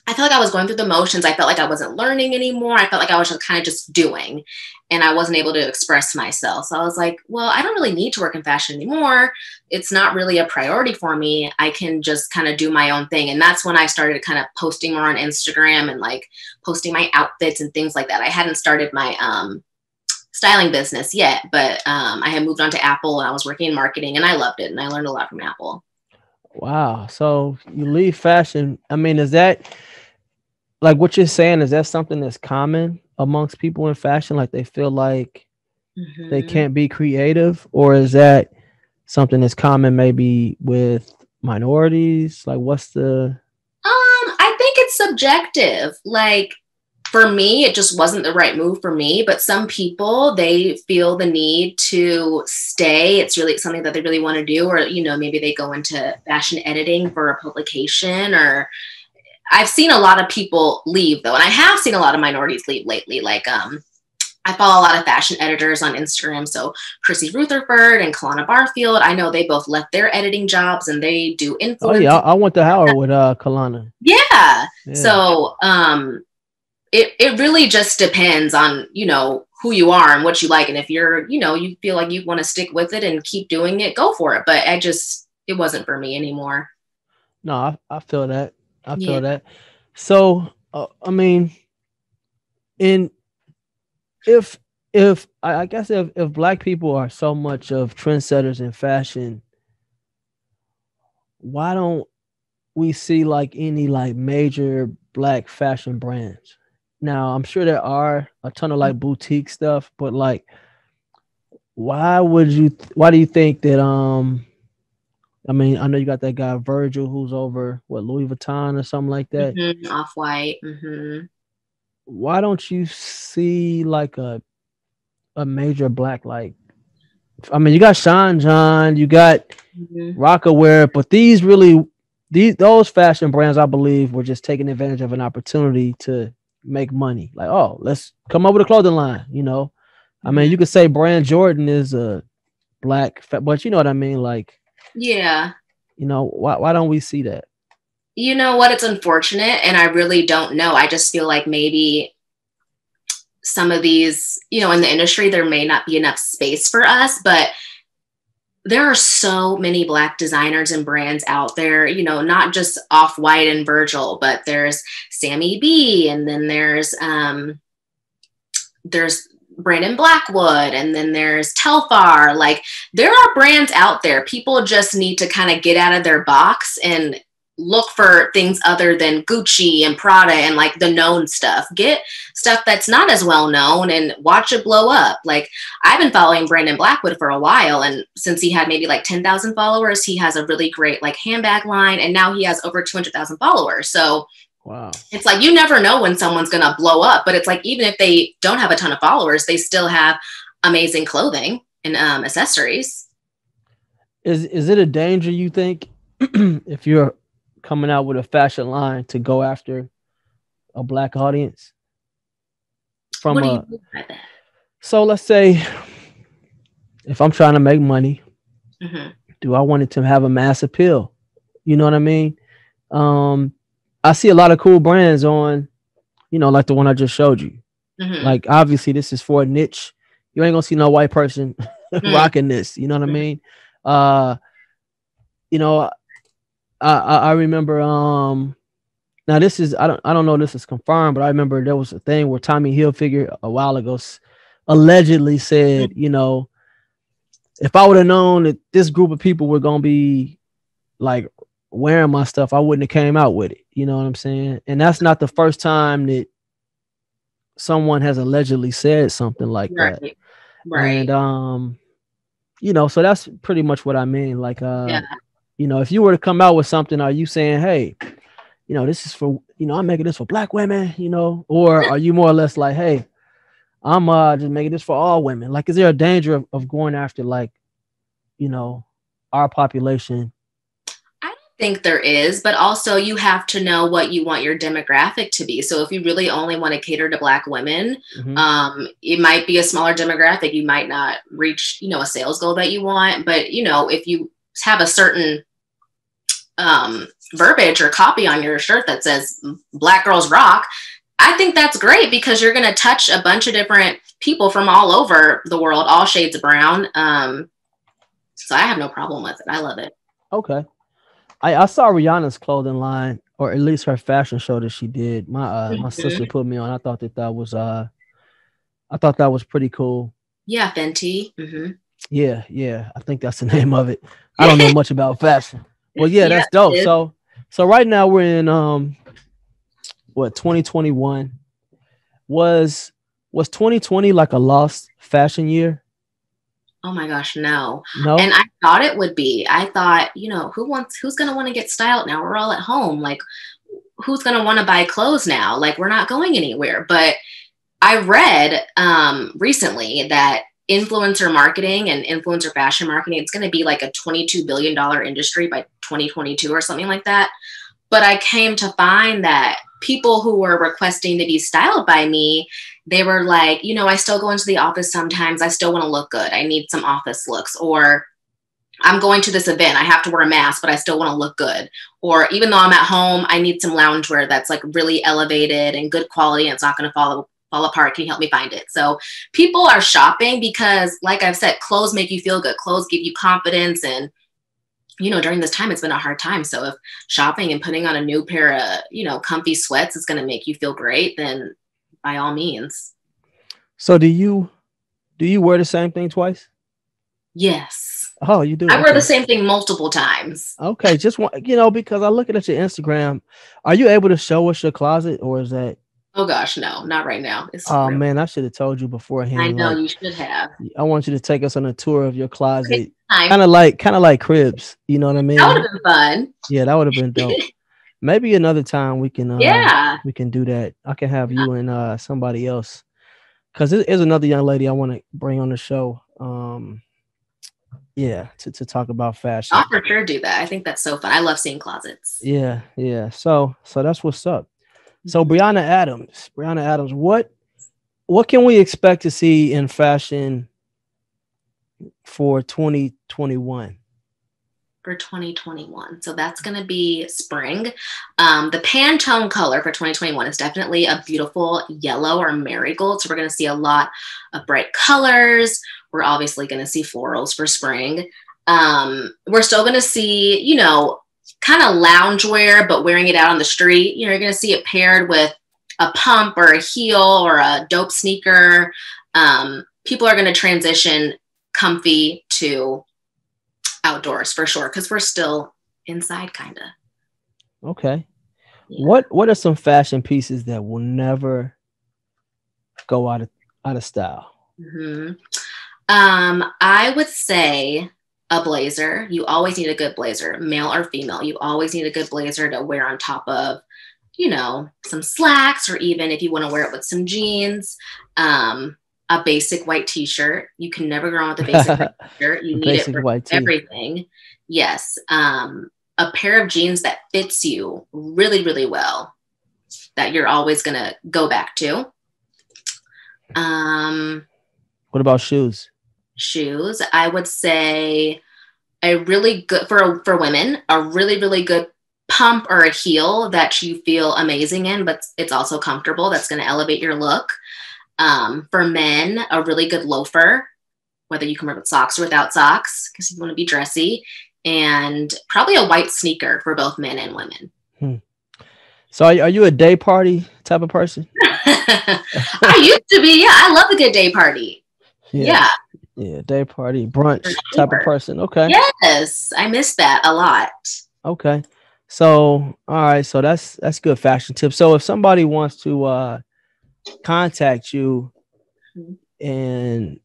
I felt like I was going through the motions. I felt like I wasn't learning anymore. I felt like I was just kind of just doing, and I wasn't able to express myself. So I was like, well, I don't really need to work in fashion anymore. It's not really a priority for me. I can just kind of do my own thing. And that's when I started kind of posting more on Instagram and like posting my outfits and things like that. I hadn't started my styling business yet, but I had moved on to Apple and I was working in marketing and I loved it. And I learned a lot from Apple. Wow. So you leave fashion. I mean, is that like what you're saying? Is that something that's common amongst people in fashion? Like they feel like they can't be creative, or is that something that's common maybe with minorities? Like what's the I think it's subjective. Like for me, it just wasn't the right move for me, but some people, they feel the need to stay. It's really something that they really want to do, or, you know, maybe they go into fashion editing for a publication, or I've seen a lot of people leave though. And I have seen a lot of minorities leave lately. Like, I follow a lot of fashion editors on Instagram. So Chrissy Rutherford and Kalana Barfield, I know they both left their editing jobs and they do influencing. Oh yeah, I went to Howard with Kalana. Yeah. So it really just depends on, you know, who you are and what you like. And if you're, you know, you feel like you want to stick with it and keep doing it, go for it. But it wasn't for me anymore. No, I feel that. I feel that. So, I mean, if I guess if Black people are so much of trendsetters in fashion, why don't we see like any like major Black fashion brands? Now, I'm sure there are a ton of like boutique stuff, but like, why do you think that, I mean, I know you got that guy Virgil who's over Louis Vuitton or something like that. Off-White. Why don't you see like a major Black, like, I mean, you got Sean John, you got Rocawear, but those fashion brands, I believe, were just taking advantage of an opportunity to make money. Like, oh, let's come up with a clothing line, you know. I mean, you could say Brand Jordan is a Black, but you know what I mean, like. Yeah. You know, why don't we see that? You know what? It's unfortunate. And I really don't know. I just feel like maybe some of these, you know, in the industry, there may not be enough space for us, but there are so many Black designers and brands out there, you know, not just Off-White and Virgil, but there's Sammy B, and then there's Brandon Blackwood, and then there's Telfar. Like, there are brands out there. People just need to kind of get out of their box and look for things other than Gucci and Prada and like the known stuff. Get stuff that's not as well known and watch it blow up. Like, I've been following Brandon Blackwood for a while, and since he had maybe like 10,000 followers, he has a really great like handbag line, and now he has over 200,000 followers. So wow. It's like, you never know when someone's going to blow up, but it's like, even if they don't have a ton of followers, they still have amazing clothing and accessories. Is it a danger, you think, if you're coming out with a fashion line, to go after a Black audience? What do you mean by that? So let's say if I'm trying to make money, do I want it to have a mass appeal? You know what I mean? I see a lot of cool brands on, you know, like the one I just showed you. Like, obviously, this is for a niche. You ain't gonna see no white person rocking this. You know what I mean? You know, I remember. Now this is I don't know if this is confirmed, but I remember there was a thing where Tommy Hilfiger a while ago allegedly said, you know, if I would have known that this group of people were gonna be like wearing my stuff, I wouldn't have came out with it. You know what I'm saying? And that's not the first time that someone has allegedly said something like that. Right. And you know, so that's pretty much what I mean. Like you know, if you were to come out with something, are you saying, hey, you know, this is for, you know, I'm making this for Black women, you know, or are you more or less like, hey, I'm just making this for all women? Like, is there a danger of going after, like, you know, our population? I don't think there is, but also you have to know what you want your demographic to be. So if you really only want to cater to Black women, it might be a smaller demographic. You might not reach, a sales goal that you want. But, if you have a certain verbiage or copy on your shirt that says Black girls rock, I think that's great because you're going to touch a bunch of different people from all over the world, all shades of brown. So I have no problem with it. I love it. Okay. I saw Rihanna's clothing line, or at least her fashion show that she did. My sister put me on. I thought that was pretty cool. Yeah, Fenty. Mm-hmm. Yeah. I think that's the name of it. I don't know much about fashion. Well, yeah, that's dope. So right now we're in 2021. Was 2020 like a lost fashion year? Oh my gosh, no. And I thought it would be. I thought, who's going to want to get styled now? We're all at home. Like, who's going to want to buy clothes now? Like, we're not going anywhere. But I read recently that influencer marketing and influencer fashion marketing, it's going to be like a $22 billion industry by 2022 or something like that. But I came to find that people who were requesting to be styled by me, they were like, I still go into the office sometimes. I still want to look good. I need some office looks. Or I'm going to this event. I have to wear a mask, but I still want to look good. Or even though I'm at home, I need some loungewear that's like really elevated and good quality and it's not going to fall apart. Can you help me find it? So people are shopping because, like I've said, clothes make you feel good. Clothes give you confidence. And, during this time, it's been a hard time. So if shopping and putting on a new pair of, comfy sweats is going to make you feel great, then by all means. So do you wear the same thing twice? Yes. Oh, you do? I wear the same thing multiple times. Okay. Just because I look at your Instagram, are you able to show us your closet, or is that? Oh gosh, no, not right now. Man, I should have told you beforehand. I know, you should have. I want you to take us on a tour of your closet. Kind of like Cribs. You know what I mean? That would have been fun. Yeah, that would have been dope. Maybe another time we can we can do that. I can have you and somebody else, because there's another young lady I want to bring on the show. To talk about fashion. I'll for sure do that. I think that's so fun. I love seeing closets. Yeah. So that's what's up. So Brianna Adams, what can we expect to see in fashion for 2021? For 2021. So that's going to be spring. The Pantone color for 2021 is definitely a beautiful yellow or marigold. So we're going to see a lot of bright colors. We're obviously going to see florals for spring. We're still going to see, kind of loungewear, but wearing it out on the street. You're going to see it paired with a pump or a heel or a dope sneaker. People are going to transition comfy to outdoors for sure, because we're still inside kind of. Okay. Yeah. What are some fashion pieces that will never go out of style? Mm-hmm. I would say a blazer. You always need a good blazer, male or female. You always need a good blazer to wear on top of, some slacks, or even if you want to wear it with some jeans. A basic white t-shirt. You can never go wrong with a basic white t-shirt. You need it for everything. Yes. A pair of jeans that fits you really, really well, that you're always going to go back to. What about shoes? Shoes. I would say a really good, for women, a really, really good pump or a heel that you feel amazing in, but it's also comfortable. That's going to elevate your look. For men, a really good loafer, whether you can wear with socks or without socks, because you want to be dressy, and probably a white sneaker for both men and women. So are you a day party type of person? I used to be. Yeah, I love a good day party. Yeah, day party, brunch type of person. Okay. Yes, I miss that a lot. Okay. So, all right. So that's good fashion tip. So if somebody wants to contact you and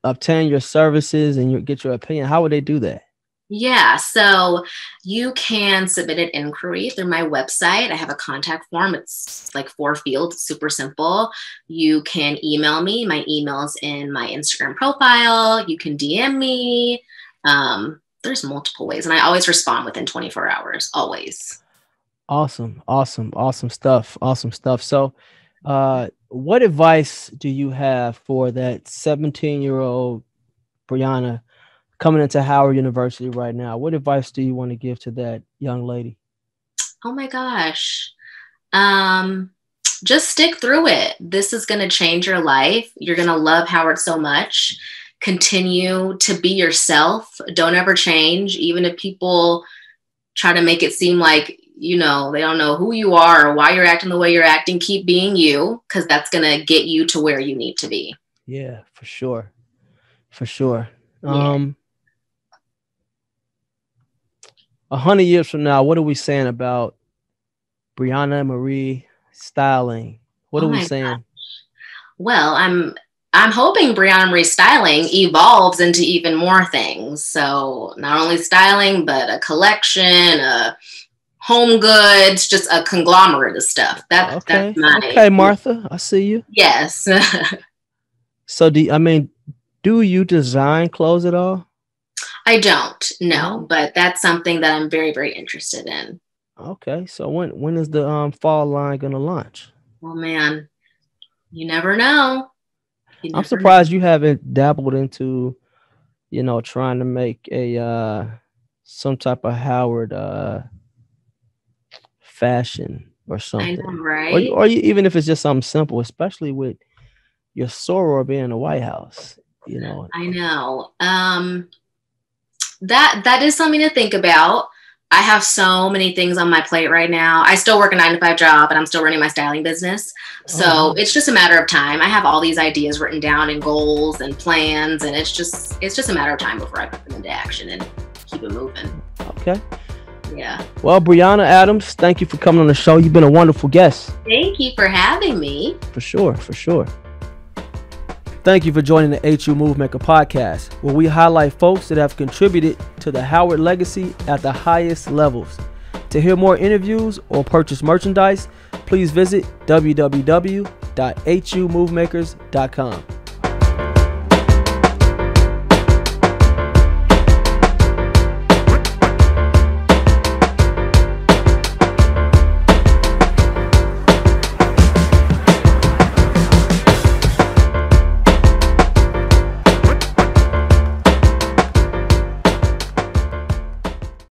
obtain your services and get your opinion, how would they do that? Yeah, so you can submit an inquiry through my website. I have a contact form. It's like 4 fields, super simple. You can email me. My email's in my Instagram profile. You can DM me. there's multiple ways, and I always respond within 24 hours, always. Awesome stuff. So, what advice do you have for that 17-year-old Brianna coming into Howard University right now? What advice do you want to give to that young lady? Oh my gosh. Just stick through it. This is going to change your life. You're going to love Howard so much. Continue to be yourself. Don't ever change. Even if people try to make it seem like, they don't know who you are or why you're acting the way you're acting, keep being you, because that's going to get you to where you need to be. Yeah, for sure. Yeah. 100 years from now, what are we saying about Brianna Marie styling? What are we saying? Gosh. Well, I'm hoping Brianna Marie styling evolves into even more things. So not only styling, but a collection, a home goods, just a conglomerate of stuff. That's okay, Martha, I see you. Yes. So do you design clothes at all? I don't, no, but that's something that I'm very, very interested in. Okay, so when is the fall line gonna launch? Oh man, you never know. I'm surprised you haven't dabbled into, trying to make some type of Howard fashion or something. I know, right? Or even if it's just something simple, especially with your soror being in the White House. I know. That is something to think about. I have so many things on my plate right now. I still work a 9-to-5 job, and I'm still running my styling business. So It's just a matter of time. I have all these ideas written down and goals and plans, and it's just a matter of time before I put them into action and keep it moving. Okay. Yeah. Well, Brianna Adams, thank you for coming on the show. You've been a wonderful guest. Thank you for having me. For sure. Thank you for joining the HU Movemaker podcast, where we highlight folks that have contributed to the Howard legacy at the highest levels. To hear more interviews or purchase merchandise, please visit www.humovemakers.com.